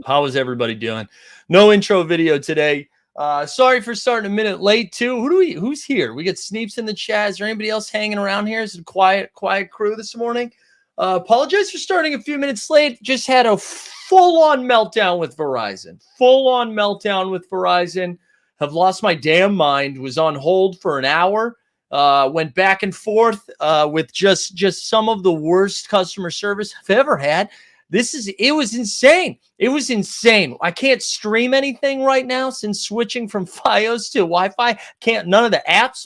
How is everybody doing? No intro video today. Sorry for starting a minute late too. Who's here? We got Sneeps in the chat. Is there anybody else hanging around here? Is it a quiet crew this morning? Apologize for starting a few minutes late. Just had a full-on meltdown with Verizon. Have lost my damn mind. Was on hold for an hour. Went back and forth with just some of the worst customer service I've ever had. It was insane. I can't stream anything right now since switching from Fios to Wi-Fi. None of the apps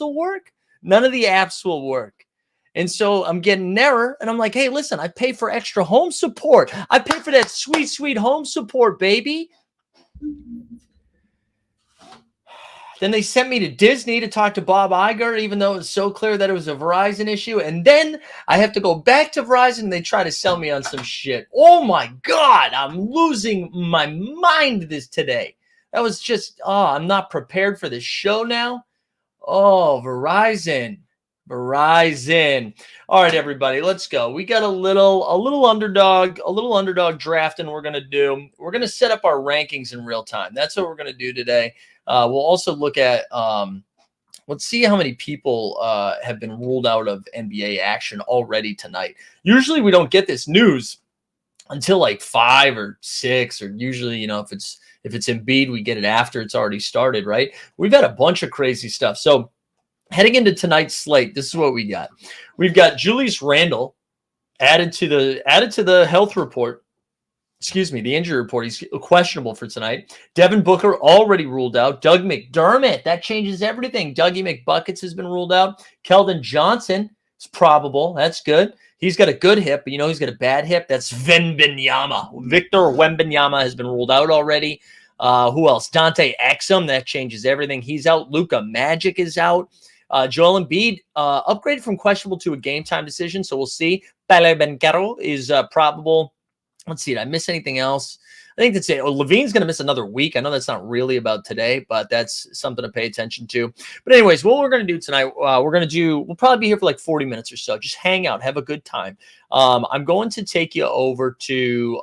will work. And so I'm getting an error and I'm like, hey, listen, I pay for extra home support. I pay for that sweet, sweet home support, baby. Then they sent me to Disney to talk to Bob Iger, even though it was so clear that it was a Verizon issue. And then I have to go back to Verizon and they try to sell me on some shit. Oh my God, I'm losing my mind today. That was just, I'm not prepared for this show now. Oh, Verizon. All right, everybody, let's go. We got a little underdog drafting we're going to do. We're going to set up our rankings in real time. That's what we're going to do today. We'll also look at, let's see how many people have been ruled out of NBA action already tonight. Usually we don't get this news until like 5 or 6, or usually, if it's Embiid, we get it after it's already started, right? We've had a bunch of crazy stuff. So heading into tonight's slate, this is what we got. We've got Julius Randle added to the health report. Excuse me, the injury report. He's questionable for tonight. Devin Booker already ruled out. Doug McDermott, that changes everything. Dougie McBuckets has been ruled out. Keldon Johnson is probable. That's good. He's got a good hip, but he's got a bad hip. That's Wembanyama. Victor Wembanyama has been ruled out already. Who else? Dante Exum. That changes everything. He's out. Luka Magic is out. Joel Embiid upgraded from questionable to a game time decision, so we'll see. Pele Bencaro is probable. Let's see. Did I miss anything else? I think that's it. Levine's going to miss another week. I know that's not really about today, but that's something to pay attention to. But anyways, what we're going to do tonight, we'll probably be here for like 40 minutes or so. Just hang out, have a good time. I'm going to take you over to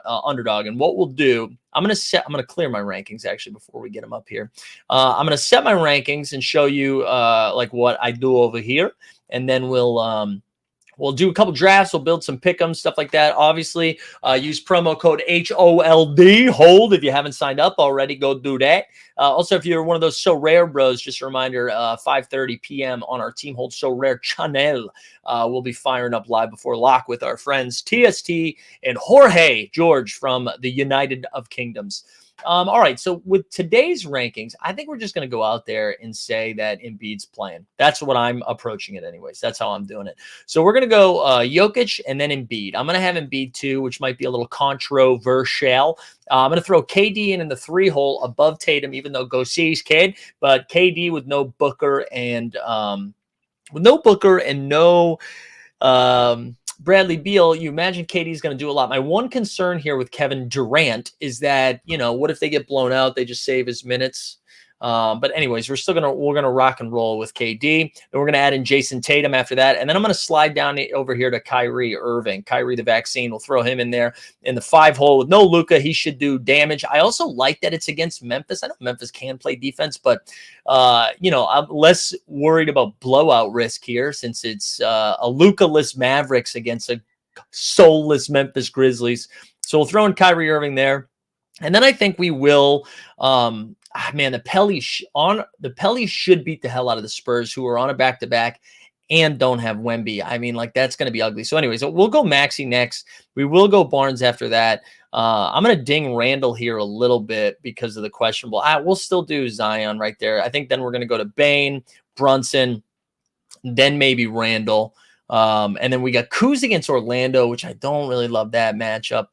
Underdog, and what we'll do, I'm going to clear my rankings actually before we get them up here. I'm going to set my rankings and show you like what I do over here, and then we'll do a couple drafts. We'll build some pick'ems, stuff like that. Obviously, use promo code HOLD if you haven't signed up already. Go do that. Also, if you're one of those So Rare bros, just a reminder, 5:30 p.m. on our Team Hold So Rare channel. We'll be firing up live before lock with our friends TST and Jorge George from the United of Kingdoms. All right, so with today's rankings, I think we're just going to go out there and say that Embiid's playing. That's what I'm approaching it anyways. That's how I'm doing it. So we're going to go Jokic and then Embiid. I'm going to have Embiid too, which might be a little controversial. I'm going to throw KD in the 3 hole above Tatum, even though go C's kid, but KD with no Booker and no Bradley Beal. You imagine KD's going to do a lot. My one concern here with Kevin Durant is that, what if they get blown out? They just save his minutes. But anyways, we're gonna rock and roll with KD. Then we're gonna add in Jason Tatum after that, and then I'm gonna slide down over here to Kyrie Irving. Kyrie the vaccine. We'll throw him in there in the 5 hole with no Luka. He should do damage. I also like that it's against Memphis. I know Memphis can play defense, but I'm less worried about blowout risk here since it's a Luka-less Mavericks against a soulless Memphis Grizzlies. So we'll throw in Kyrie Irving there, and then I think we will. The Pellies should beat the hell out of the Spurs, who are on a back-to-back and don't have Wemby. That's going to be ugly. So anyways, we'll go Maxey next. We will go Barnes after that. I'm going to ding Randall here a little bit because of the questionable. We'll still do Zion right there. I think then we're going to go to Bane, Brunson, then maybe Randall. And then we got Kuz against Orlando, which I don't really love that matchup.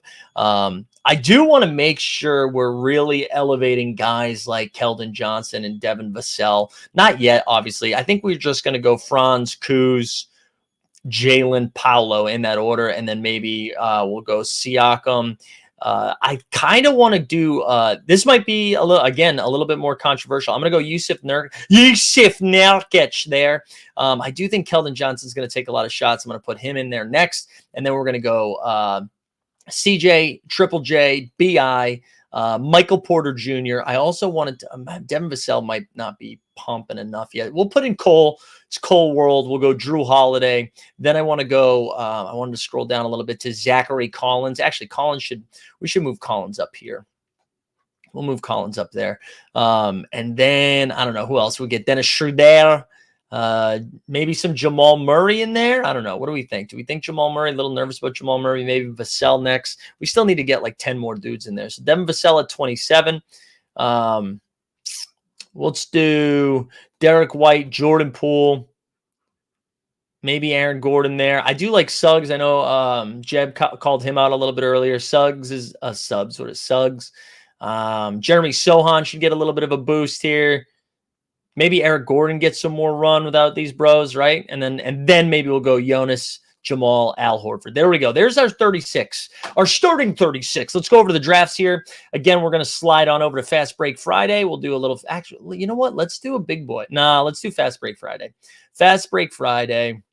I do want to make sure we're really elevating guys like Keldon Johnson and Devin Vassell. Not yet, obviously. I think we're just going to go Franz, Kuz, Jalen, Paolo in that order, and then maybe we'll go Siakam. I kind of want to do this might be a little bit more controversial. I'm going to go Yusuf Nurkic there. I do think Keldon Johnson's going to take a lot of shots. I'm going to put him in there next, and then we're going to go CJ, Triple J, BI, Michael Porter Jr. I also wanted to, Devin Vassell might not be pumping enough yet. We'll put in Cole. It's Cole World. We'll go Drew Holiday. Then I want to go, I wanted to scroll down a little bit to Zachary Collins. Actually, we should move Collins up here. We'll move Collins up there. And then, I don't know who else we get. Dennis Schroeder. Maybe some Jamal Murray in there. I don't know. What do we think? Do we think Jamal Murray? A little nervous about Jamal Murray. Maybe Vassell next. We still need to get like 10 more dudes in there. So Devin Vassell at 27. Let's do Derek White, Jordan Poole, maybe Aaron Gordon there. I do like Suggs. I know Jeb called him out a little bit earlier. Suggs is Subs. What is Suggs? Jeremy Sohan should get a little bit of a boost here. Maybe Eric Gordon gets some more run without these bros, right? And then maybe we'll go Jonas, Jamal, Al Horford. There we go. There's our 36, our starting 36. Let's go over to the drafts here. Again, we're going to slide on over to Fast Break Friday. We'll do a little, actually, you know what? Let's do a big boy. Nah, let's do Fast Break Friday. Fast Break Friday.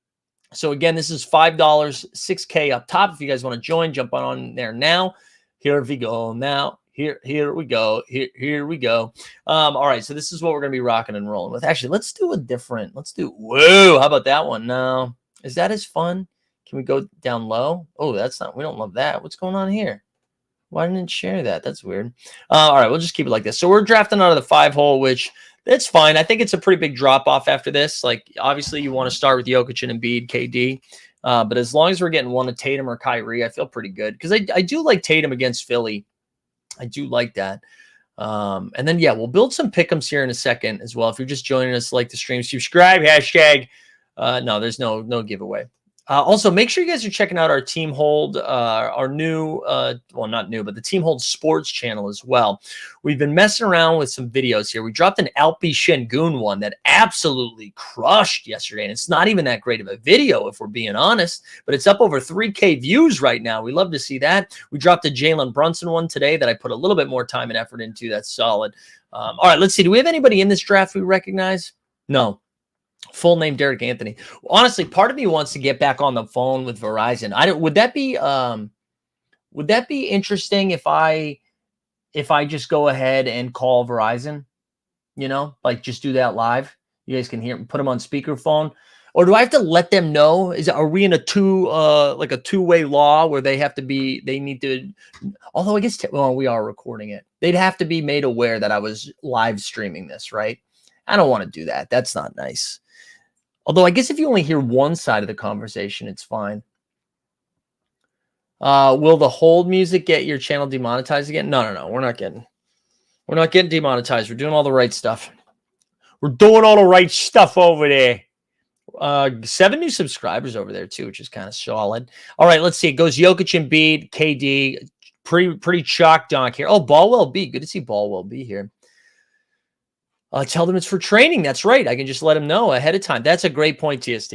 So again, this is $5, $6K up top. If you guys want to join, jump on there now. Here we go now. Here we go. Here we go. All right, so this is what we're going to be rocking and rolling with. Actually, let's do whoa, how about that one? No. Is that as fun? Can we go down low? Oh, we don't love that. What's going on here? Why didn't it share that? That's weird. All right, we'll just keep it like this. So we're drafting out of the 5-hole, which that's fine. I think it's a pretty big drop-off after this. Like, obviously, you want to start with Jokic and Embiid, KD. But as long as we're getting one of Tatum or Kyrie, I feel pretty good. Because I do like Tatum against Philly. I do like that. And then, yeah, we'll build some pick'ems here in a second as well. If you're just joining us, like the stream, subscribe, hashtag. No, there's no giveaway. Also, make sure you guys are checking out our Team Hold, our new, well, not new, but the Team Hold Sports channel as well. We've been messing around with some videos here. We dropped an Alpi Şengün one that absolutely crushed yesterday, and it's not even that great of a video, if we're being honest, but it's up over 3K views right now. We love to see that. We dropped a Jalen Brunson one today that I put a little bit more time and effort into. That's solid. All right, let's see. Do we have anybody in this draft we recognize? No. Full name Derek Anthony. Honestly, part of me wants to get back on the phone with Verizon. Would that be interesting if I just go ahead and call Verizon? You know, like just do that live. You guys can hear, put them on speakerphone. Or do I have to let them know? Are we in a two-way law where they need to, although I guess, we are recording it. They'd have to be made aware that I was live streaming this, right? I don't want to do that. That's not nice. Although I guess if you only hear one side of the conversation, it's fine. Will the hold music get your channel demonetized again? No. We're not getting demonetized. We're doing all the right stuff. We're doing all the right stuff over there. 7 new subscribers over there too, which is kind of solid. All right, let's see. It goes Jokic, Embiid, KD. Pretty chalk donk here. Oh, Ballwell B. Good to see Ballwell B here. Tell them it's for training. That's right. I can just let them know ahead of time. That's a great point, TST.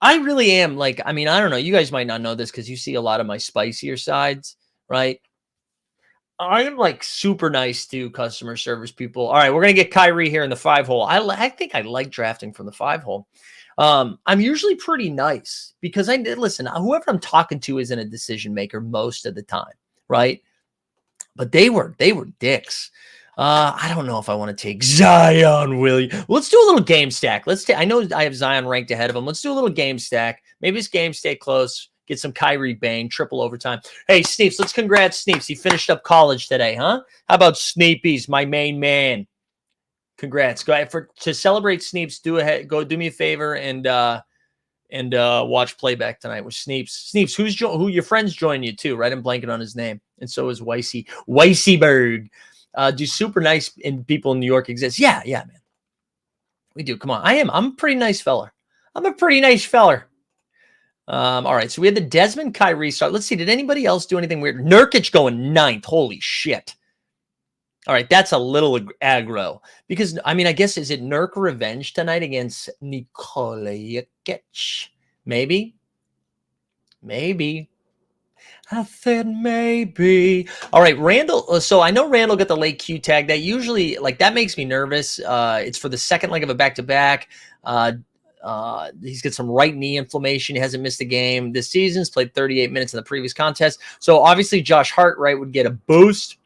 I really am I don't know. You guys might not know this because you see a lot of my spicier sides, right? I am super nice to customer service people. All right, we're going to get Kyrie here in the 5-hole. I think I like drafting from the 5-hole. I'm usually pretty nice because listen, whoever I'm talking to isn't a decision maker most of the time, right? But they were dicks. I don't know if I want to take Zion Williams. Let's do a little game stack. I know I have Zion ranked ahead of him. Let's do a little game stack. Maybe this game stay close. Get some Kyrie bang, triple overtime. Hey, Sneeps, let's congrats Sneeps. He finished up college today, huh? How about Sneepies, my main man? Congrats. Go ahead to celebrate Sneeps. Go do me a favor and watch playback tonight with Sneeps. Sneeps, who your friends join you too, right? I'm blanking on his name, and so is Weissyberg. Do super nice people in New York exist? Yeah, man. We do. Come on. I'm a pretty nice feller. I'm a pretty nice feller. All right. So we had the Desmond Kyrie start. Let's see. Did anybody else do anything weird? Nurkic going 9th. Holy shit. All right. That's a little aggro because, I guess, is it Nurk revenge tonight against Nikola Jokic? Maybe. I said maybe. All right, Randall. So I know Randall got the late Q tag. That usually, that makes me nervous. It's for the second leg of a back-to-back. He's got some right knee inflammation. He hasn't missed a game this season. He's played 38 minutes in the previous contest. So obviously Josh Hart, right, would get a boost.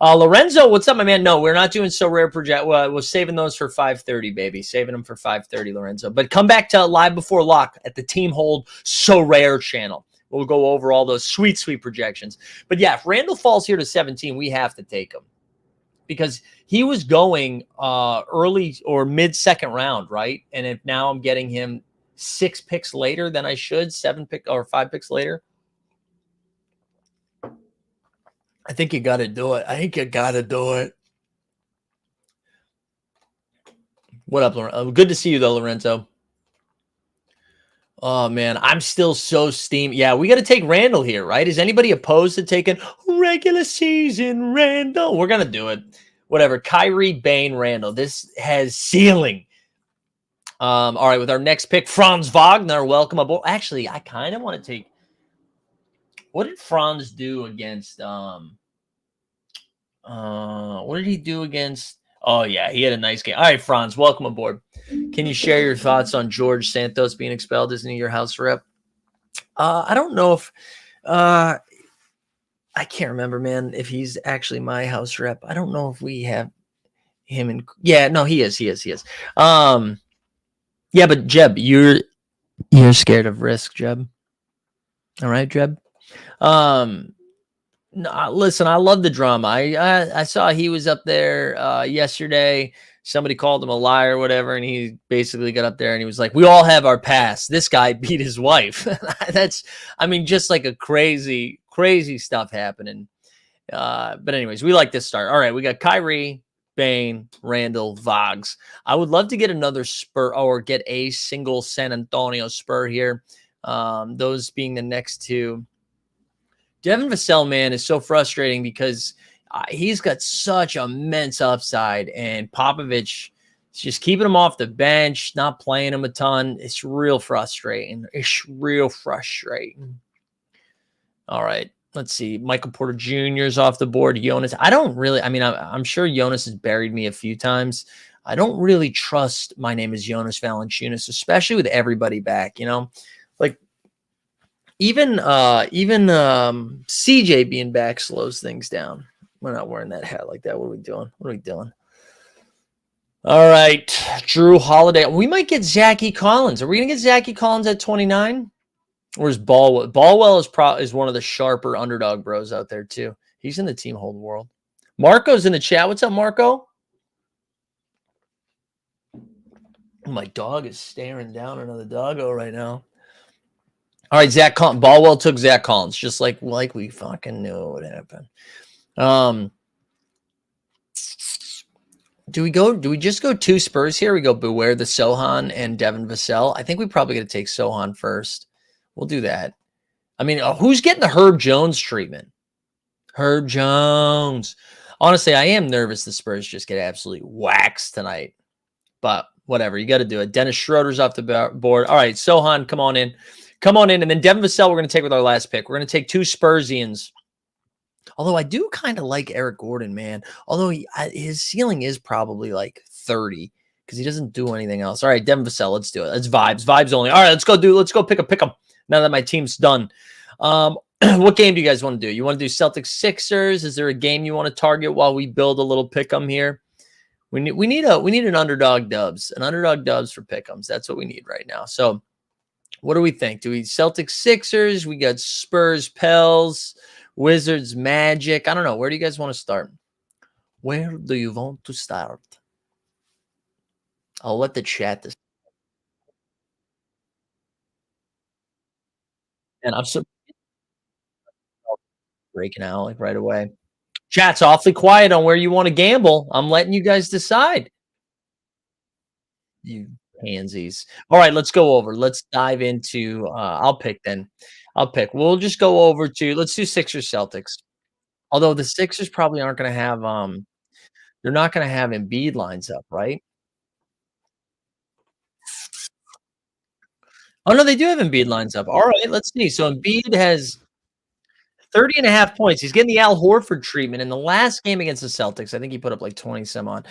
Lorenzo, what's up, my man? No, we're not doing so rare project. Well, we're saving those for 5:30, baby. Saving them for 5:30, Lorenzo. But come back to Live Before Lock at the Team Hold So Rare channel. We'll go over all those sweet, sweet projections. But yeah, if Randall falls here to 17, we have to take him because he was going early or mid-second round, right? And if now I'm getting him 6 picks later than I should, 7 pick or 5 picks later, I think you got to do it. I think you got to do it. What up, Lorenzo? Good to see you, though, Lorenzo. Oh, man, I'm still so steamed. Yeah, we got to take Randall here, right? Is anybody opposed to taking regular season Randall? We're going to do it. Whatever. Kyrie, Bane, Randall. This has ceiling. All right, with our next pick, Franz Wagner. Welcome aboard. Actually, I kind of want to take. What did Franz do against? What did he do against? Oh yeah, he had a nice game. All right, Franz, welcome aboard. Can you share your thoughts on George Santos being expelled? Isn't he your house rep? I don't know if. I can't remember, man. If he's actually my house rep, I don't know if we have him in. Yeah, no, he is. He is. He is. Yeah, but Jeb, you're scared of risk, Jeb. All right, Jeb. No, listen, I love the drama. I saw he was up there yesterday. Somebody called him a liar or whatever, and he basically got up there and he was like, "We all have our past. This guy beat his wife." That's, I mean, just like a crazy, crazy stuff happening. But anyways, we like this start. All right, we got Kyrie, Bane, Randall, Vogs. I would love to get another Spur or get a single San Antonio Spur here. Those being the next two. Devin Vassell, man, is so frustrating because he's got such immense upside, and Popovich is just keeping him off the bench, not playing him a ton. It's real frustrating. It's real frustrating. All right, let's see. Michael Porter Jr. is off the board. Jonas, I don't really. I mean, I'm sure Jonas has buried me a few times. I don't really trust. My name is Jonas Valanciunas, especially with everybody back. You know, like. Even CJ being back slows things down. We're not wearing that hat like that. What are we doing? What are we doing? All right, Drew Holiday. We might get Zachy Collins. Are we gonna get Zachy Collins at 29? Or is Ballwell? Ballwell is one of the sharper underdog bros out there too. He's in the team hold world. Marco's in the chat. What's up, Marco? My dog is staring down another doggo right now. All right, Zach Collins. Ballwell took Zach Collins, just like we fucking knew what happened. Do we just go 2 Spurs here? We go Beware the Sohan and Devin Vassell. I think we probably got to take Sohan first. We'll do that. I mean, who's getting the Herb Jones treatment? Herb Jones. Honestly, I am nervous the Spurs just get absolutely waxed tonight. But whatever, you got to do it. Dennis Schroeder's off the board. All right, Sohan, come on in. Come on in. And then Devin Vassell, we're going to take with our last pick. We're going to take 2 Spursians. Although I do kind of like Eric Gordon, man. Although his ceiling is probably like 30 because he doesn't do anything else. All right, Devin Vassell, let's do it. It's vibes. Vibes only. All right, let's go pick 'em now that my team's done. What game do you guys want to do? You want to do Celtics Sixers? Is there a game you want to target while we build a little pick 'em here? We need an underdog dubs. An underdog dubs for pick 'ems. That's what we need right now. So what do we think? Do we Celtics Sixers? We got Spurs Pels, Wizards Magic. I don't know. Where do you guys want to start? Where do you want to start? I'll let the chat this. And I'm so breaking out like right away. Chat's awfully quiet on where you want to gamble. I'm letting you guys decide. You pansies. All right, let's go over. Let's dive into I'll pick then. I'll pick. We'll just go over to let's do Sixers Celtics. Although the Sixers probably aren't going to have they're not going to have Embiid lines up, right? Oh no, they do have Embiid lines up. All right, let's see. So Embiid has 30.5 points. He's getting the Al Horford treatment. In the last game against the Celtics, I think he put up like 20 some odd.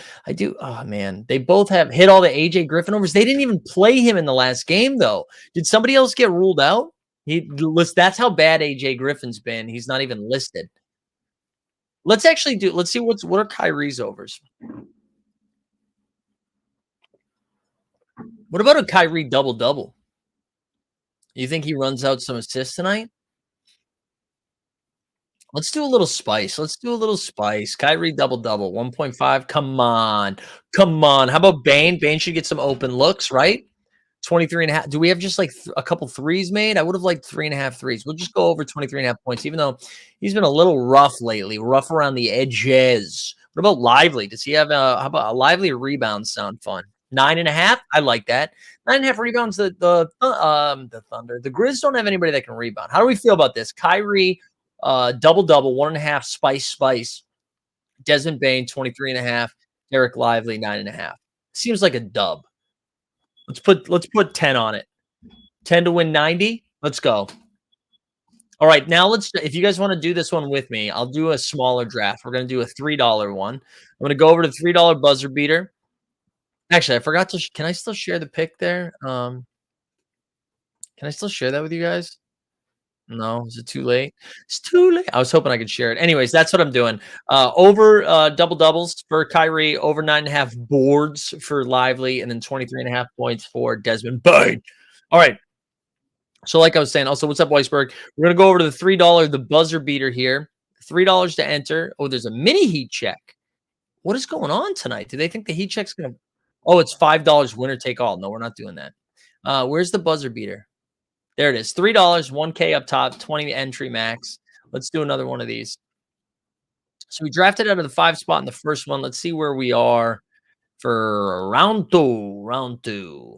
Oh man, they both have hit all the AJ Griffin overs. They didn't even play him in the last game though. Did somebody else get ruled out? That's how bad AJ Griffin's been. He's not even listed. Let's see what are Kyrie's overs. What about a Kyrie double-double? You think he runs out some assists tonight? Let's do a little spice. Let's do a little spice. Kyrie double-double, 1.5. Come on. Come on. How about Bane? Bane should get some open looks, right? 23.5. Do we have just like a couple threes made? I would have liked 3.5 threes. We'll just go over 23.5 points, even though he's been a little rough lately, rough around the edges. What about Lively? Does he have how about a Lively rebound sound fun? 9.5. I like that. 9.5 rebounds. The Thunder. The Grizz don't have anybody that can rebound. How do we feel about this? Kyrie, double-double, 1.5, spice. Desmond Bane, 23.5. Derek Lively, 9.5. Seems like a dub. Let's put 10 on it. 10 to win 90. Let's go. All right, now if you guys want to do this one with me, I'll do a smaller draft. We're going to do a $3 one. I'm going to go over to the $3 buzzer beater. Actually, I forgot to can I still share the pick there? Can I still share that with you guys? No, is it too late? It's too late. I was hoping I could share it. Anyways, that's what I'm doing. Over double doubles for Kyrie, over 9.5 boards for Lively, and then 23.5 points for Desmond Bane. All right. So, like I was saying, also, what's up, Weisberg? We're gonna go over to the $3, the buzzer beater here. $3 to enter. Oh, there's a mini heat check. What is going on tonight? Do they think the heat check's gonna? Oh, it's $5 winner take all. No, we're not doing that. Where's the buzzer beater? There it is. $3, 1K up top, 20 entry max. Let's do another one of these. So we drafted out of the 5 spot in the first one. Let's see where we are for round two.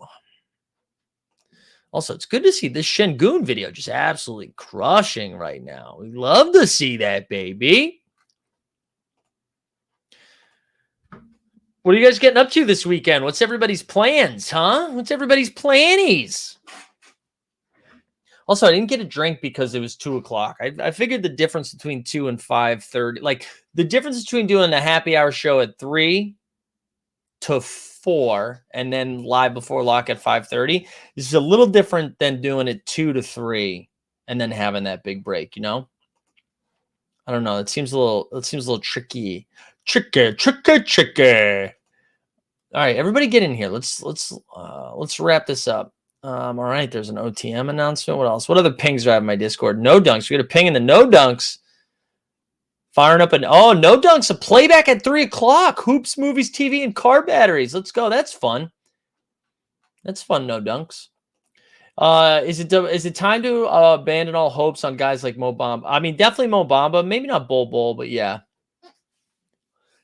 Also, it's good to see this Şengün video just absolutely crushing right now. We love to see that, baby. What are you guys getting up to this weekend? What's everybody's plans, huh? What's everybody's plannies? Also, I didn't get a drink because it was 2 o'clock. I figured the difference between 2 and 5:30, like the difference between doing a happy hour show at 3 to 4 and then live before lock at 5:30 is a little different than doing it 2 to 3 and then having that big break, you know? I don't know. It seems a little tricky. Tricky. All right, everybody get in here. Let's wrap this up. All right, there's an OTM announcement. What else? What other pings do I have in my Discord? No dunks. We got a ping in the no dunks. Firing up no dunks. A playback at 3 o'clock. Hoops, movies, TV, and car batteries. Let's go. That's fun. That's fun. No dunks. Is it time to abandon all hopes on guys like Mo Bamba? I mean, definitely Mo Bamba. Maybe not Bol, but yeah.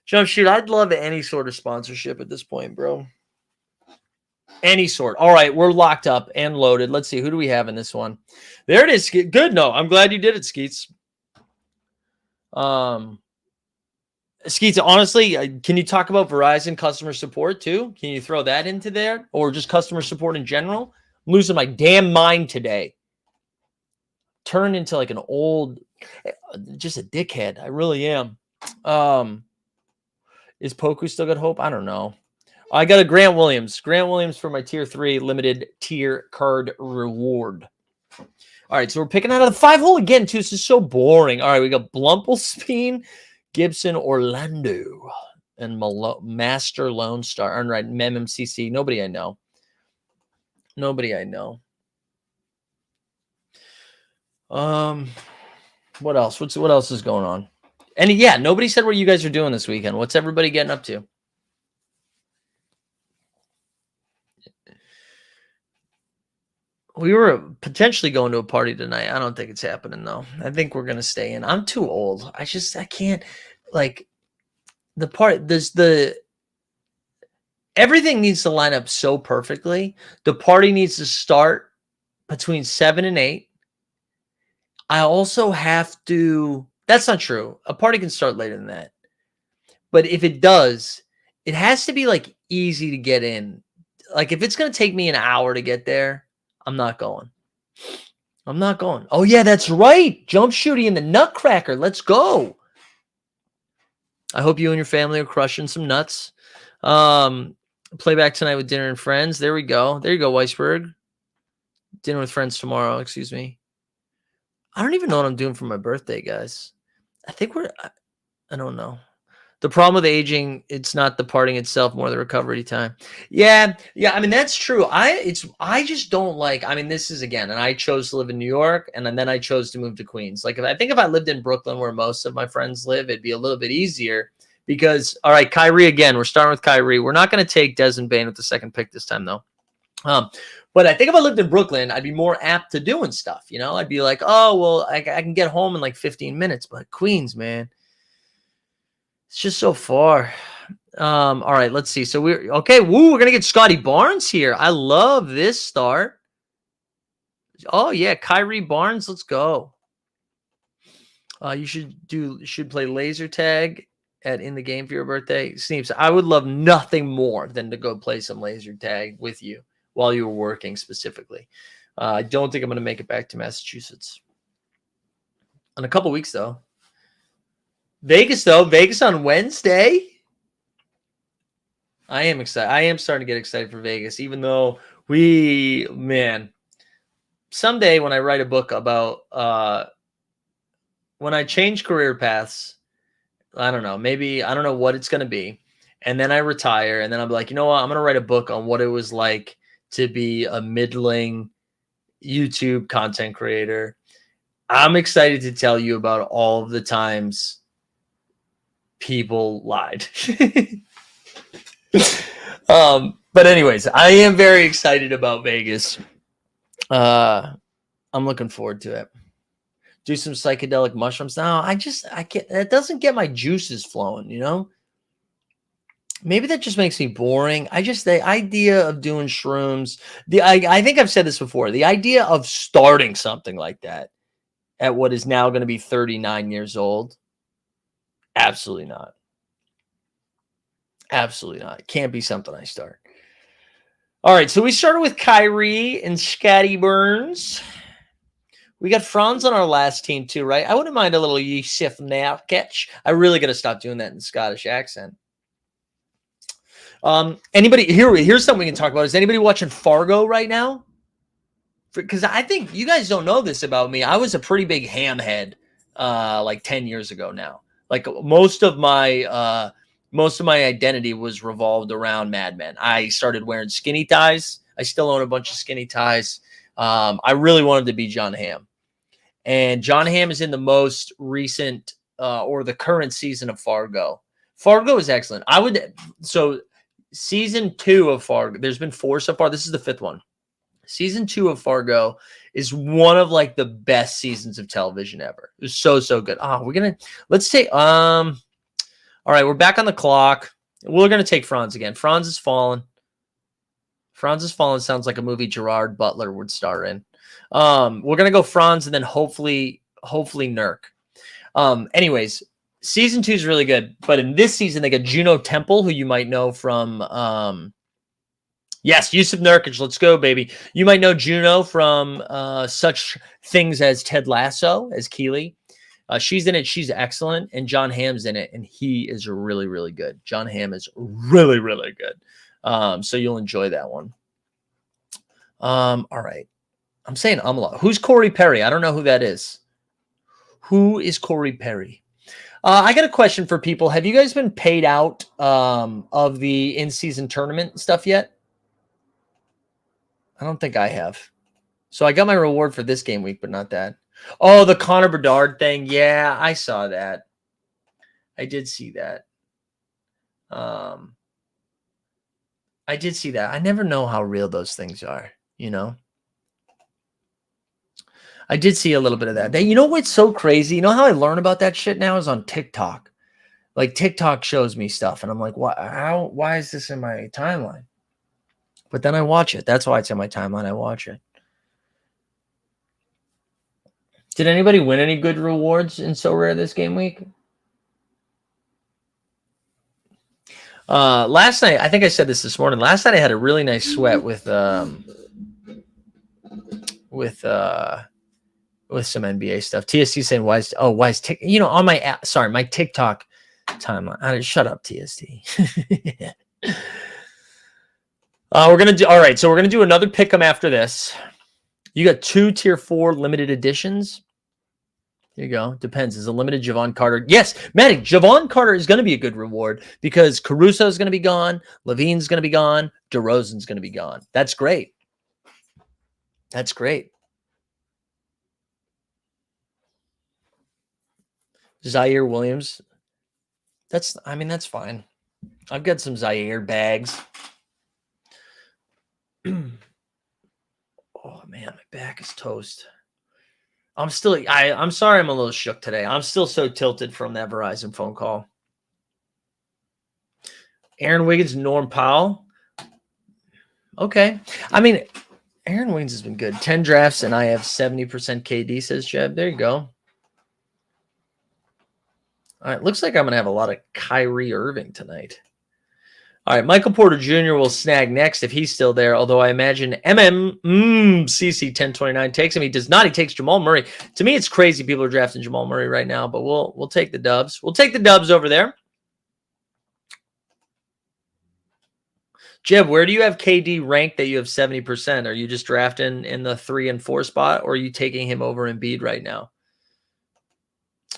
Jump shoot. I'd love any sort of sponsorship at this point, bro. Any sort. All right, we're locked up and loaded. Let's see. Who do we have in this one? There it is. Good. No, I'm glad you did it, Skeets. Skeets, honestly, can you talk about Verizon customer support too? Can you throw that into there? Or just customer support in general? I'm losing my damn mind today. Turned into like an old, just a dickhead. I really am. Is Poku still got hope? I don't know. I got a Grant Williams. Grant Williams for my tier 3 limited tier card reward. All right, so we're picking out of the 5 hole again, too. This is so boring. All right, we got Blumplespeen, Gibson, Orlando, and Master Lone Star. All right, MMCC. Nobody I know. What else? What else is going on? And yeah, nobody said what you guys are doing this weekend. What's everybody getting up to? We were potentially going to a party tonight. I don't think it's happening though. I think we're gonna stay in. I'm too old. I can't like the part. Everything needs to line up so perfectly. The party needs to start between 7 and 8. I also have to. That's not true. A party can start later than that. But if it does, it has to be like easy to get in. Like if it's gonna take me an hour to get there, I'm not going. I'm not going. Oh, yeah, that's right. Jump shooting in the Nutcracker. Let's go. I hope you and your family are crushing some nuts. Playback tonight with dinner and friends. There we go. There you go, Weisberg. Dinner with friends tomorrow. Excuse me. I don't even know what I'm doing for my birthday, guys. I think I don't know. The problem with aging, it's not the partying itself, more the recovery time. Yeah. I mean, that's true. I just don't like. I mean, this is again, and I chose to live in New York, and then I chose to move to Queens. Like, if I lived in Brooklyn, where most of my friends live, it'd be a little bit easier because. All right, Kyrie again. We're starting with Kyrie. We're not going to take Desmond Bane with the second pick this time, though. But I think if I lived in Brooklyn, I'd be more apt to doing stuff. You know, I'd be like, oh well, I can get home in like 15 minutes. But Queens, man. It's just so far. All right, let's see. So we're okay. Woo, we're gonna get Scotty Barnes here. I love this start. Oh yeah, Kyrie Barnes. Let's go. You should play laser tag in the game for your birthday. Sneeps, I would love nothing more than to go play some laser tag with you while you were working specifically. I don't think I'm gonna make it back to Massachusetts in a couple weeks though. Vegas on Wednesday. I am excited. I am starting to get excited for Vegas, even though someday when I write a book about when I change career paths, I don't know, maybe I don't know what it's going to be. And then I retire and then I'm like, you know what? I'm going to write a book on what it was like to be a middling YouTube content creator. I'm excited to tell you about all of the times people lied. But anyways, I am very excited about Vegas. I'm looking forward to it. Do some psychedelic mushrooms. No, I can't. That doesn't get my juices flowing, you know? Maybe that just makes me boring. The idea of doing shrooms, I think I've said this before. The idea of starting something like that at what is now going to be 39 years old, absolutely not. Absolutely not. It can't be something I start. All right, so we started with Kyrie and Scotty Barnes. We got Franz on our last team too, right? I wouldn't mind a little Yusuf Nurkic. I really got to stop doing that in the Scottish accent. Anybody here's something we can talk about. Is anybody watching Fargo right now? Because I think you guys don't know this about me. I was a pretty big hamhead like 10 years ago now. Like most of my identity was revolved around Mad Men. I started wearing skinny ties. I still own a bunch of skinny ties. I really wanted to be John Hamm. And John Hamm is in the most recent or the current season of Fargo. Fargo is excellent. Season 2 of Fargo, there's been 4 so far. This is the 5th one. Season 2 of Fargo is one of like the best seasons of television ever. It was so good. Let's take all right, we're back on the clock. We're gonna take Franz again. Franz has fallen. Franz has fallen sounds like a movie Gerard Butler would star in. We're gonna go Franz and then hopefully Nurk. Anyways, season 2 is really good, but in this season they got Juno Temple, who you might know from yes, Yusuf Nurkic. Let's go, baby. You might know Juno from such things as Ted Lasso, as Keely. She's in it. She's excellent. And John Hamm's in it. And he is really, really good. John Hamm is really, really good. So you'll enjoy that one. All right. I'm saying a lot. Who's Corey Perry? I don't know who that is. Who is Corey Perry? I got a question for people. Have you guys been paid out of the in-season tournament stuff yet? I don't think I have. So I got my reward for this game week, but not that. Oh, the Connor Bedard thing. Yeah, I saw that. I did see that. I did see that. I never know how real those things are, you know? I did see a little bit of that. You know what's so crazy? You know how I learn about that shit now is on TikTok. Like TikTok shows me stuff and I'm like, why is this in my timeline? But then I watch it. That's why it's in my timeline. I watch it. Did anybody win any good rewards in So Rare this game week? Last night, I think I said this morning. Last night I had a really nice sweat with with some NBA stuff. TST saying, why is you know, on my app, sorry, my TikTok timeline. Shut up, TST. We're going to do, all right, so we're going to do another pick'em after this. You got 2 tier 4 limited editions. There you go. Depends. Is a limited Javon Carter? Yes, Maddie, Javon Carter is going to be a good reward because Caruso is going to be gone. Levine's going to be gone. DeRozan's going to be gone. That's great. That's great. Zaire Williams. That's fine. I've got some Zaire bags. Oh man, my back is toast. I'm sorry I'm a little shook today. I'm still so tilted from that Verizon phone call. Aaron Wiggins, Norm Powell. Okay. I mean, Aaron Wiggins has been good. 10 drafts and I have 70% KD, says Jeb. There you go. All right, looks like I'm going to have a lot of Kyrie Irving tonight. All right, Michael Porter Jr. will snag next if he's still there, although I imagine CC 1029 takes him. He does not. He takes Jamal Murray. To me, it's crazy people are drafting Jamal Murray right now, but we'll take the dubs. We'll take the dubs over there. Jeb, where do you have KD ranked that you have 70%? Are you just drafting in the 3 and 4 spot, or are you taking him over Embiid right now?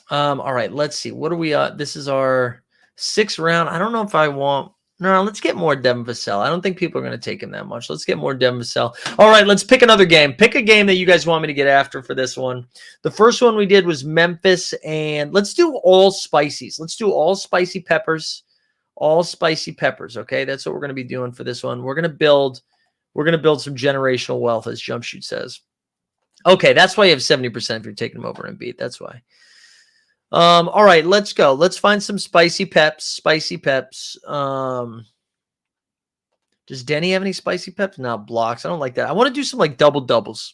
All right, let's see. What are we this is our 6th round. I don't know if I want. No, let's get more Devin Vassell. I don't think people are going to take him that much. Let's get more Devin Vassell. All right, let's pick another game. Pick a game that you guys want me to get after for this one. The first one we did was Memphis, and let's do all spices. Let's do all spicy peppers. All spicy peppers, okay? That's what we're going to be doing for this one. We're going to build some generational wealth, as Jumpshoot says. Okay, that's why you have 70% if you're taking them over Embiid. That's why. All right, let's go. Let's find some spicy peps. Does Denny have any spicy peps? No, blocks. I don't like that. I want to do some like double doubles.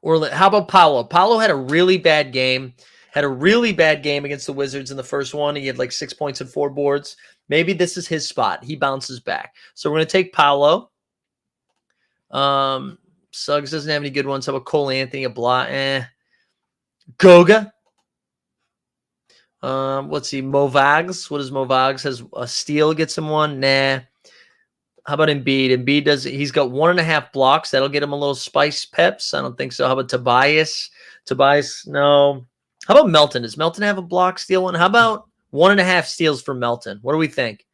Or how about Paolo? Paolo had a really bad game. Against the Wizards in the first one. He had like 6 points and 4 boards. Maybe this is his spot. He bounces back. So we're going to take Paolo. Suggs doesn't have any good ones. How about Cole Anthony? A blah. Goga. Let's see. Movags. What does Movags? Has a steal? Gets him one? Nah. How about Embiid? Embiid he's got 1.5 blocks. That'll get him a little spice peps. I don't think so. How about Tobias? No. How about Melton? Does Melton have a block steal one? How about 1.5 steals for Melton? What do we think?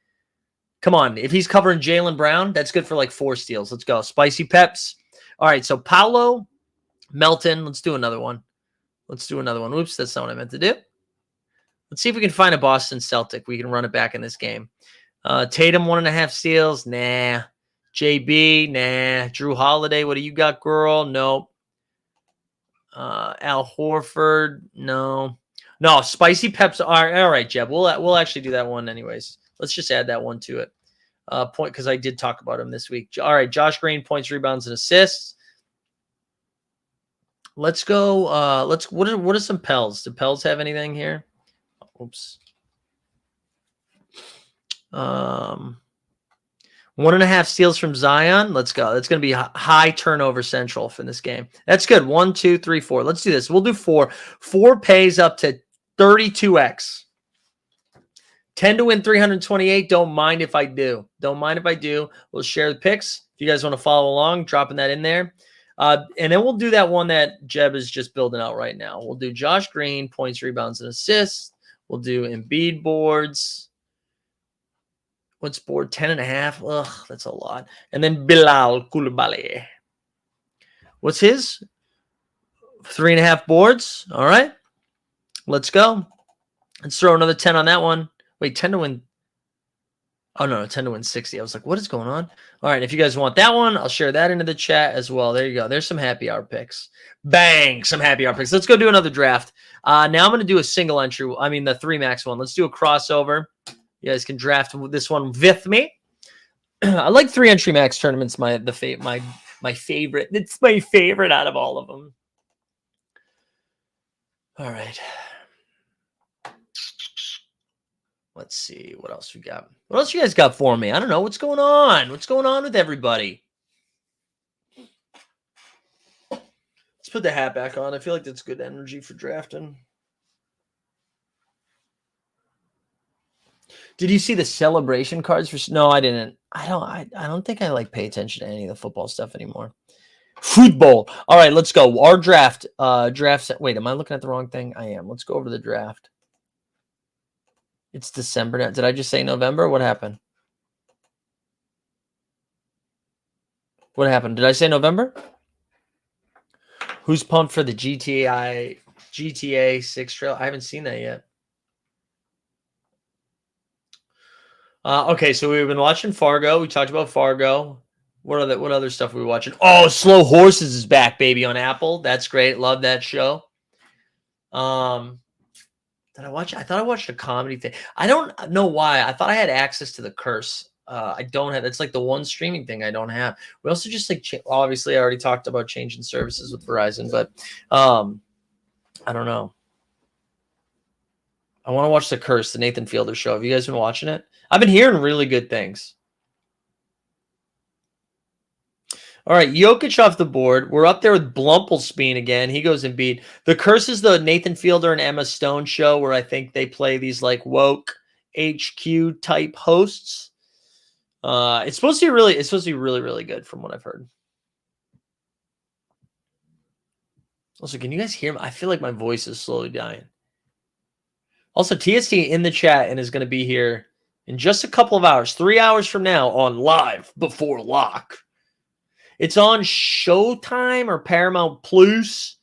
Come on. If he's covering Jaylen Brown, that's good for like 4 steals. Let's go. Spicy peps. All right. So Paolo, Melton. Let's do another one. Oops, that's not what I meant to do. Let's see if we can find a Boston Celtic. We can run it back in this game. Tatum, 1.5 steals. Nah. JB, nah. Drew Holiday, what do you got, girl? Nope. Al Horford, no. Spicy peps. All right, Jeb. We'll actually do that one anyways. Let's just add that one to it. Point because I did talk about him this week. All right, Josh Green, points, rebounds, and assists. Let's go. What are some Pels? Do Pels have anything here? Oops. 1.5 steals from Zion. Let's go. That's going to be high turnover central in this game. That's good. 1, 2, 3, 4. Let's do this. We'll do 4. 4 pays up to 32x. 10 to win 328. Don't mind if I do. We'll share the picks. If you guys want to follow along, dropping that in there. And then we'll do that one that Jeb is just building out right now. We'll do Josh Green, points, rebounds, and assists. We'll do Embiid boards. What's board? 10.5. Ugh, that's a lot. And then Bilal Koulibaly. What's his? 3.5 boards. All right. Let's go. Let's throw another 10 on that one. Wait, 10 to win. Oh, no, 10 to win 60. I was like, what is going on? All right. If you guys want that one, I'll share that into the chat as well. There you go. There's some happy hour picks. Bang. Some happy hour picks. Let's go do another draft. Now I'm going to do a single entry. I mean, the 3 max one. Let's do a crossover. You guys can draft this one with me. I like 3 entry max tournaments. My favorite. It's my favorite out of all of them. All right. Let's see what else we got. What else you guys got for me? I don't know. What's going on? What's going on with everybody? Let's put the hat back on. I feel like that's good energy for drafting. Did you see the celebration cards for? No, I didn't. I don't think I like pay attention to any of the football stuff anymore. Football. All right, let's go. Our draft. Wait, am I looking at the wrong thing? I am. Let's go over to the draft. It's December now. Did I just say November? What happened? What happened? Did I say November? Who's pumped for the GTA 6 trail? I haven't seen that yet. Okay, so we've been watching Fargo. We talked about Fargo. What other stuff are we watching? Oh, Slow Horses is back, baby, on Apple. That's great. Love that show. Did I watch? I thought I watched a comedy thing. I don't know why. I thought I had access to The Curse. I don't have. It's like the one streaming thing I don't have. We also just like obviously I already talked about changing services with Verizon, but I don't know. I want to watch The Curse, the Nathan Fielder show. Have you guys been watching it? I've been hearing really good things. All right, Jokic off the board. We're up there with Blumplespeen again. He goes Embiid. The Curse is the Nathan Fielder and Emma Stone show where I think they play these like woke HQ type hosts. It's supposed to be really, really good from what I've heard. Also, can you guys hear me? I feel like my voice is slowly dying. Also, TST in the chat and is going to be here in just a couple of hours, 3 hours from now on Live Before Lock. It's on Showtime or Paramount Plus.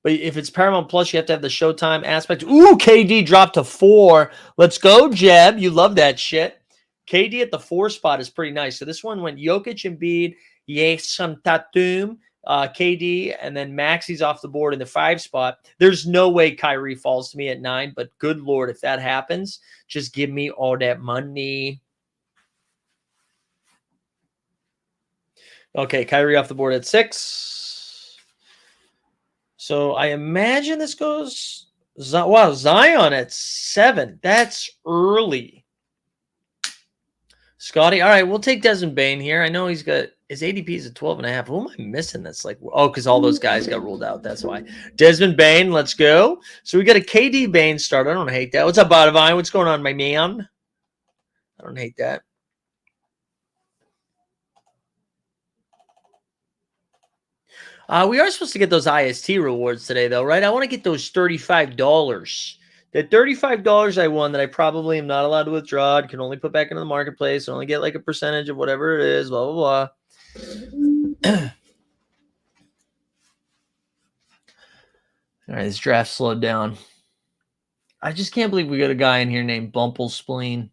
But if it's Paramount Plus, you have to have the Showtime aspect. Ooh, KD dropped to 4. Let's go, Jeb. You love that shit. KD at the 4 spot is pretty nice. So this one went Jokic, Embiid, Jason Tatum, KD, and then Maxi's off the board in the 5 spot. There's no way Kyrie falls to me at 9, but good Lord, if that happens, just give me all that money. Okay, Kyrie off the board at 6. So I imagine this goes, wow, Zion at 7. That's early. Scotty, all right, we'll take Desmond Bane here. I know he's got his ADP is at 12.5. Who am I missing? That's like, oh, because all those guys got ruled out. That's why. Desmond Bane, let's go. So we got a KD Bane start. I don't hate that. What's up, Bodivine? What's going on, my man? I don't hate that. We are supposed to get those IST rewards today, though, right? I want to get those $35. That $35 I won that I probably am not allowed to withdraw, can only put back into the marketplace, and only get like a percentage of whatever it is, blah, blah, blah. All right, this draft slowed down. I just can't believe we got a guy in here named Bumplespleen.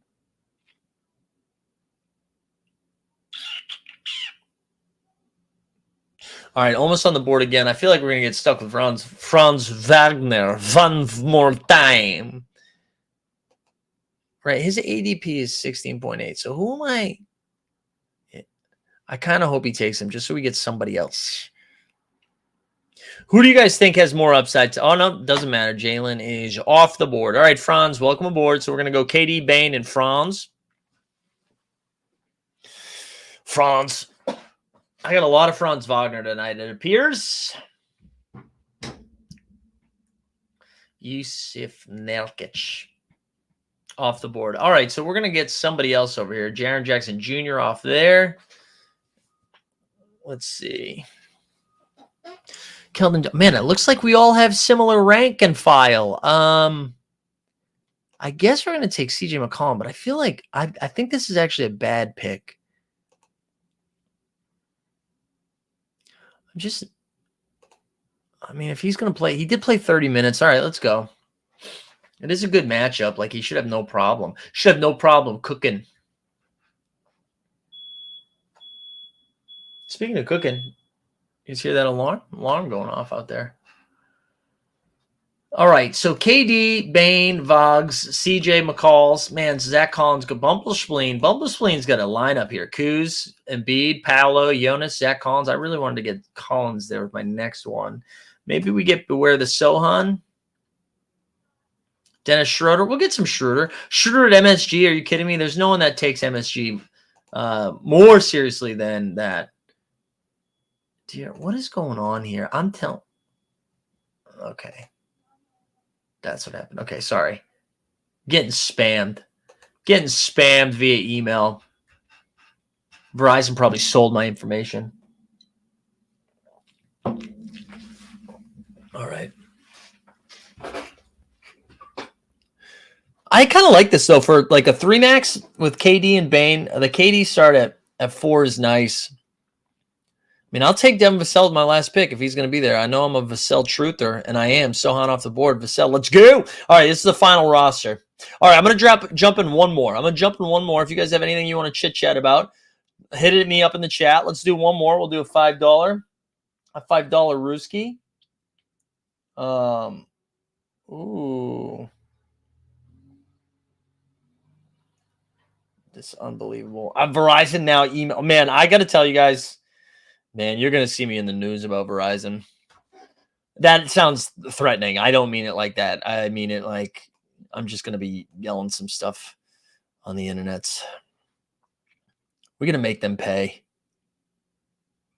All right, almost on the board again. I feel like we're going to get stuck with Franz Wagner one more time. Right, his ADP is 16.8. So who am I? I kind of hope he takes him just so we get somebody else. Who do you guys think has more upside? Oh, no, doesn't matter. Jalen is off the board. All right, Franz, welcome aboard. So we're going to go KD, Bane, and Franz. Franz. I got a lot of Franz Wagner tonight, it appears. Yusuf Nurkic off the board. All right, so we're going to get somebody else over here. Jaren Jackson Jr. off there. Let's see. Keldon, man, it looks like we all have similar rank and file. I guess we're going to take CJ McCollum, but I feel like I think this is actually a bad pick. I mean, if he's going to play, he did play 30 minutes. All right, let's go. It is a good matchup. Like, he should have no problem. Should have no problem cooking. Speaking of cooking, you hear that alarm going off out there? All right, so KD, Bane, Vogs, CJ McCalls, man, Zach Collins, Bumplespleen. Bumplespleen's got a lineup here. Kuz, Embiid, Paolo, Jonas, Zach Collins. I really wanted to get Collins there with my next one. Maybe we get Beware the Sohan. Dennis Schroeder. We'll get some Schroeder. Schroeder at MSG. Are you kidding me? There's no one that takes MSG more seriously than that. Dear, what is going on here? I'm telling. Okay. That's what happened. Okay, sorry. Getting spammed. Getting spammed via email. Verizon probably sold my information. All right. I kind of like this, though, for like a 3 max with KD and Bane. The KD start at 4 is nice. I mean, I'll take Devin Vassell with my last pick if he's going to be there. I know I'm a Vassell truther, and I am. Sohan off the board. Vassell, let's go. All right, this is the final roster. All right, I'm going to jump in one more. If you guys have anything you want to chit-chat about, hit it me up in the chat. Let's do one more. We'll do a $5 Rooski. Ooh. This is unbelievable. Verizon now email. Man, I got to tell you guys, man, you're going to see me in the news about Verizon. That sounds threatening. I don't mean it like that. I mean it like I'm just going to be yelling some stuff on the internet. We're going to make them pay.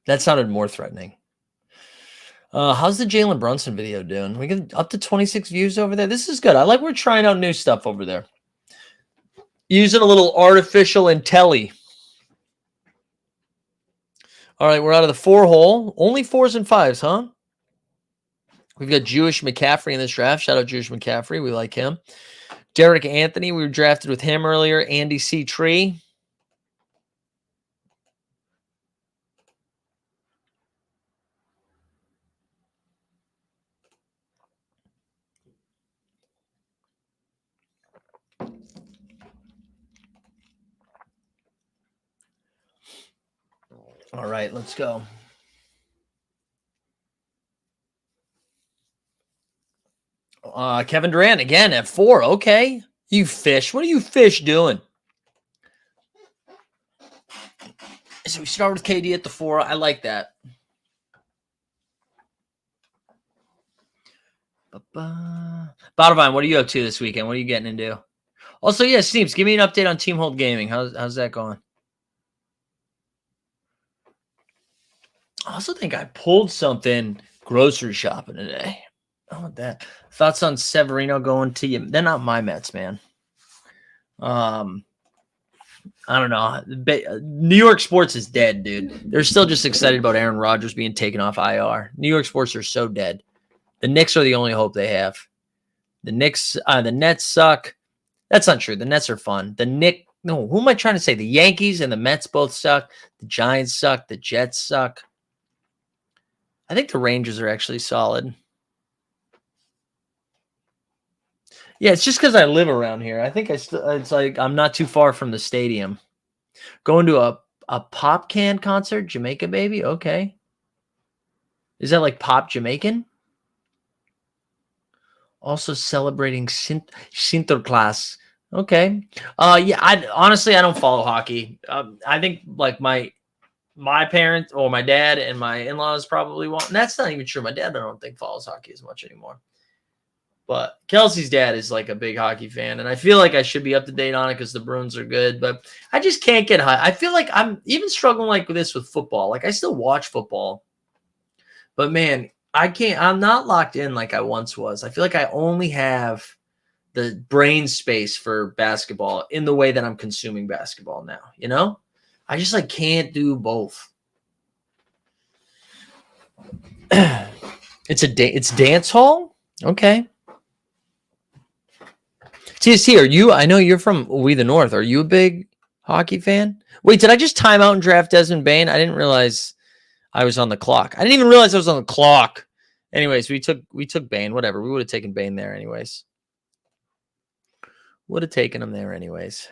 That sounded more threatening. How's the Jalen Brunson video doing? We get up to 26 views over there. This is good. I like we're trying out new stuff over there. Using a little artificial intelli. All right, we're out of the 4 hole. Only 4s and 5s, huh? We've got Jewish McCaffrey in this draft. Shout out Jewish McCaffrey. We like him. Derek Anthony, we were drafted with him earlier. Andy C. Tree. All right, let's go. Kevin Durant again at 4. Okay. You fish. What are you fish doing? So we start with KD at the 4. I like that. Bottomvine, what are you up to this weekend? What are you getting into? Also, yeah, Steeps, give me an update on Team Hold Gaming. How's that going? I also think I pulled something grocery shopping today. How about that? Thoughts on Severino going to you? They're not my Mets, man. I don't know. New York sports is dead, dude. They're still just excited about Aaron Rodgers being taken off IR. New York sports are so dead. The Knicks are the only hope they have. The Nets suck. That's not true. The Nets are fun. Who am I trying to say? The Yankees and the Mets both suck. The Giants suck. The Jets suck. I think the Rangers are actually solid. Yeah, it's just because I live around here. I think it's like I'm not too far from the stadium. Going to a Pop Can concert, Jamaica baby. Okay. Is that like Pop Jamaican? Also celebrating Sinterklaas. Okay. Yeah, I don't follow hockey. I think like my parents or my dad and my in-laws probably won't. And that's not even true. My dad, I don't think, follows hockey as much anymore. But Kelsey's dad is like a big hockey fan, and I feel like I should be up to date on it because the Bruins are good, but I just can't get high. I feel like I'm even struggling like this with football. Like I still watch football, but man, I can't. I'm not locked in like I once was. I feel like I only have the brain space for basketball in the way that I'm consuming basketball now. You know, I just like can't do both. It's dance hall. Okay. TST, I know you're from We the North. Are you a big hockey fan? Wait, did I just time out and draft Desmond Bane? I didn't realize I was on the clock. I didn't even realize I was on the clock. Anyways, we took Bane. Whatever. We would have taken Bane there anyways. Would have taken him there anyways.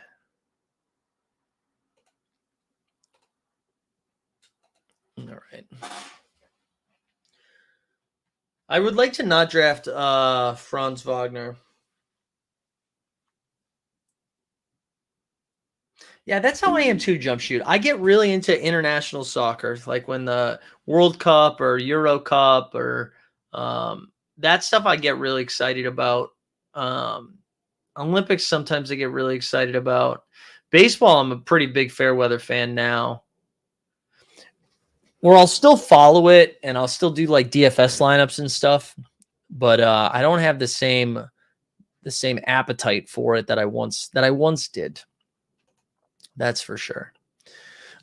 All right. I would like to not draft Franz Wagner. Yeah, that's how I am too, Jump Shoot. I get really into international soccer, like when the World Cup or Euro Cup or that stuff I get really excited about. Olympics sometimes I get really excited about. Baseball, I'm a pretty big Fairweather fan now. Where I'll still follow it and I'll still do like DFS lineups and stuff. but I don't have the same appetite for it that I once did. That's for sure.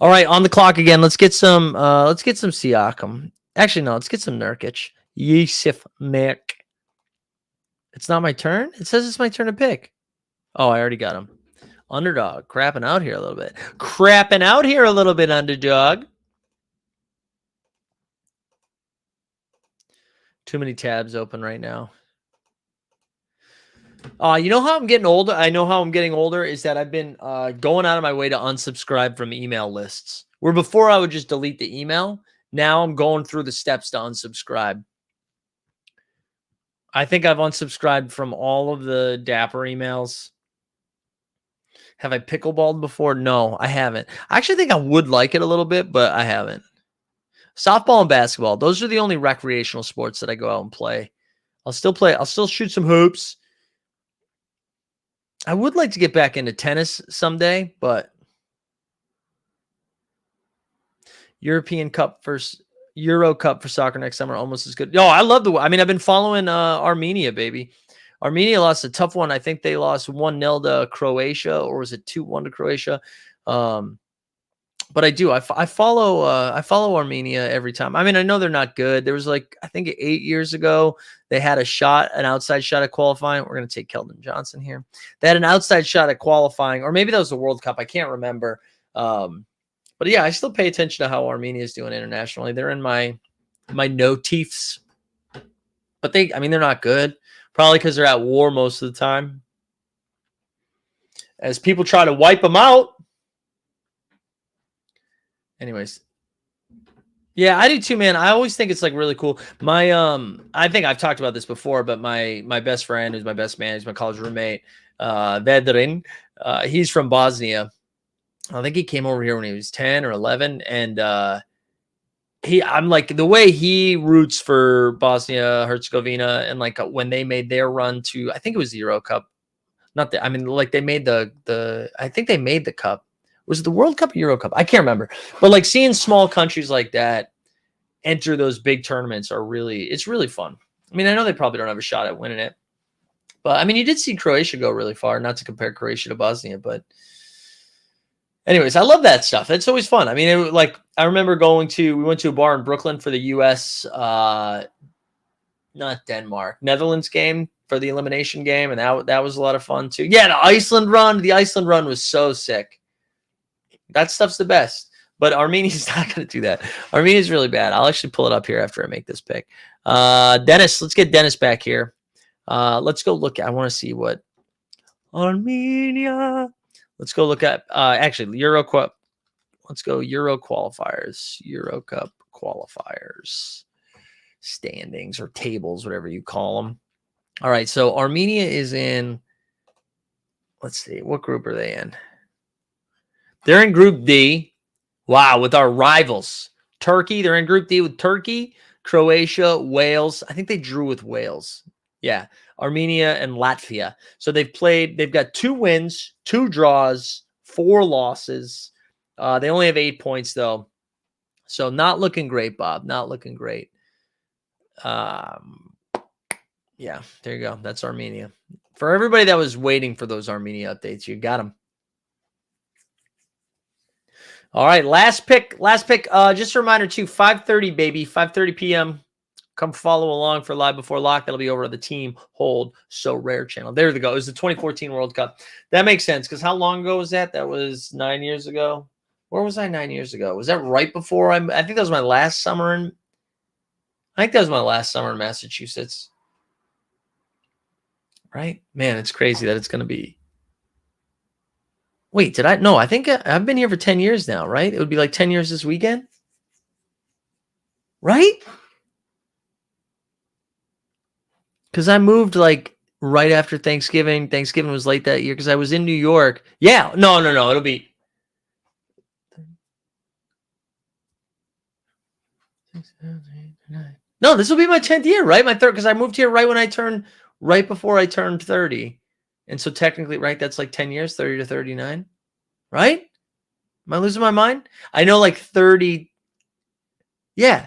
All right, on the clock again. Let's get some Siakam. Actually, no, let's get some Nurkic. Yusuf Nurk. It's not my turn. It says it's my turn to pick. Oh, I already got him. Underdog, crapping out here a little bit. Crapping out here a little bit, Underdog. Too many tabs open right now. You know how I'm getting older? I know how I'm getting older is that I've been going out of my way to unsubscribe from email lists. Where before I would just delete the email. Now I'm going through the steps to unsubscribe. I think I've unsubscribed from all of the Dapper emails. Have I pickleballed before? No, I haven't. I actually think I would like it a little bit, but I haven't. Softball and basketball. Those are the only recreational sports that I go out and play. I'll still shoot some hoops. I would like to get back into tennis someday, but Euro Cup for soccer next summer almost as good. No, I love I've been following Armenia, baby. Armenia lost a tough one. I think they lost 1-0 to Croatia, or was it 2-1 to Croatia? But I do. I follow Armenia every time. I know they're not good. There was I think 8 years ago, they had an outside shot at qualifying. We're going to take Keldon Johnson here. They had an outside shot at qualifying, or maybe that was the World Cup. I can't remember. But yeah, I still pay attention to how Armenia is doing internationally. They're in my notifs. But they're not good. Probably because they're at war most of the time. As people try to wipe them out. Anyways. Yeah, I do too, man. I always think it's really cool. My I think I've talked about this before, but my best friend, who's my best man, he's my college roommate, Vedrin. He's from Bosnia. I think he came over here when he was 10 or 11, and I'm the way he roots for Bosnia Herzegovina, and when they made their run to, I think it was the Euro Cup. Not the, they made I think they made the cup. Was it the World Cup or Euro Cup? I can't remember. But seeing small countries like that enter those big tournaments it's really fun. I know they probably don't have a shot at winning it. But you did see Croatia go really far, not to compare Croatia to Bosnia, but anyways, I love that stuff. It's always fun. I remember we went to a bar in Brooklyn for the US, not Denmark, Netherlands game for the elimination game. And that was a lot of fun too. Yeah. The Iceland run was so sick. That stuff's the best, but Armenia's not going to do that. Armenia's really bad. I'll actually pull it up here after I make this pick. Dennis, let's get Dennis back here. Let's go look. I want to see what Armenia. Let's go look at actually Euro Cup. Let's go Euro qualifiers, Euro Cup qualifiers, standings or tables, whatever you call them. All right, so Armenia is in. Let's see, what group are they in? They're in Group D. Wow, with our rivals, Turkey. They're in Group D with Turkey, Croatia, Wales. I think they drew with Wales. Yeah. Armenia and Latvia. So they've got 2 wins, 2 draws, 4 losses. They only have 8 points though. So not looking great, Bob. Not looking great. Yeah, there you go. That's Armenia. For everybody that was waiting for those Armenia updates, you got them. All right, last pick. Just a reminder too, 5:30, baby, 5:30 p.m. Come follow along for Live Before Lock. That'll be over at the Team Hold So Rare channel. There we go. It was the 2014 World Cup. That makes sense because how long ago was that? That was 9 years ago. Where was I 9 years ago? Was that right before I think that was my last summer in Massachusetts. Right? Man, it's crazy that it's going to be. Wait, did I? No, I think I've been here for 10 years now, right? It would be 10 years this weekend. Right? Because I moved right after Thanksgiving. Thanksgiving was late that year because I was in New York. Yeah. No. It'll be. No, this will be my 10th year, right? My third, because I moved here right before I turned 30. And so technically, right, that's 10 years, 30 to 39. Right? Am I losing my mind? I know 30. Yeah.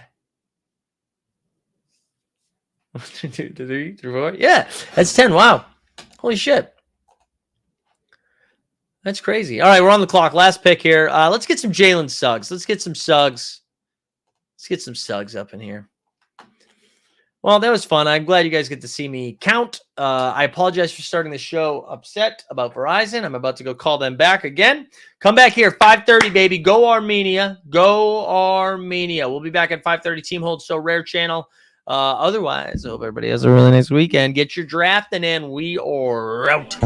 1, 2, 3, 4. Yeah, that's 10. Wow. Holy shit. That's crazy. All right, we're on the clock. Last pick here. Let's get some Jalen Suggs. Let's get some Suggs. Let's get some Suggs up in here. Well, that was fun. I'm glad you guys get to see me count. I apologize for starting the show upset about Verizon. I'm about to go call them back again. Come back here, 5:30, baby. Go Armenia. Go Armenia. We'll be back at 5:30. Team Hold So Rare channel. Otherwise, I hope everybody has a really nice weekend. Get your drafting in. We are out.